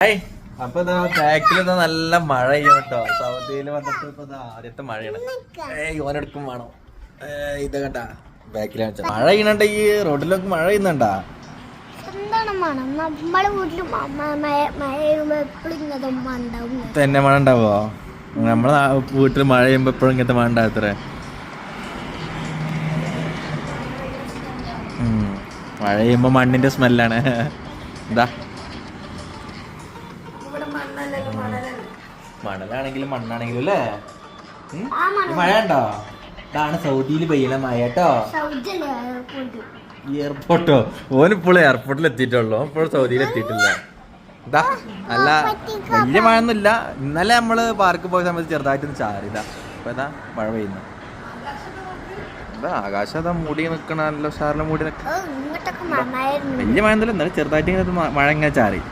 Hi. അപ്പൊ ബാക്കിൽ നല്ല മഴ ചെയ്യും കേട്ടോ. സൗദിയിൽ വന്നിട്ട് ഇപ്പൊ ആദ്യത്തെ മഴയാണ്. ഓനെടുക്കും വേണം. ഇത് കണ്ട ബാക്കിൽ മഴ ചെയ്യുന്നുണ്ട്. ഈ റോഡിലൊക്കെ മഴ ചെയ്യുന്നുണ്ടാ? തന്നെ മഴ ഉണ്ടാവോ? നമ്മളെ വീട്ടിൽ മഴ ചെയ്യുമ്പോ എപ്പോഴും ഇങ്ങനത്തെ മഴ ഉണ്ടാകത്രേ. മഴ ചെയ്യുമ്പോ മണ്ണിന്റെ സ്മെല്ലാണ്. എന്താ മണലാണെങ്കിലും മണ്ണാണെങ്കിലും അല്ലേ? മഴ ഉണ്ടോ? ഇതാണ് സൗദിയിൽ പെയ്യുന്ന മഴ കേട്ടോ. എയർപോർട്ടോ? ഓനിപ്പോൾ എയർപോർട്ടിൽ എത്തിയിട്ടുള്ളൂ. ഇപ്പോഴും സൗദിയിൽ എത്തിയിട്ടില്ല. എന്താ അല്ല വലിയ മഴയൊന്നുമില്ല. ഇന്നലെ നമ്മള് പാർക്കിൽ പോയ സമയത്ത് ചെറുതായിട്ടൊന്ന് ചാറില്ല. അപ്പൊ എന്താ മഴ പെയ്യുന്നു. എന്താ ആകാശം അതാ മൂടി നിൽക്കണ. നല്ല ഉഷാറിലെ മൂടി നിൽക്കണം. വലിയ മഴ ഒന്നുമില്ല. ഇന്നലെ ചെറുതായിട്ട് ഇങ്ങനെ മഴ ഇങ്ങനെ ചാറി.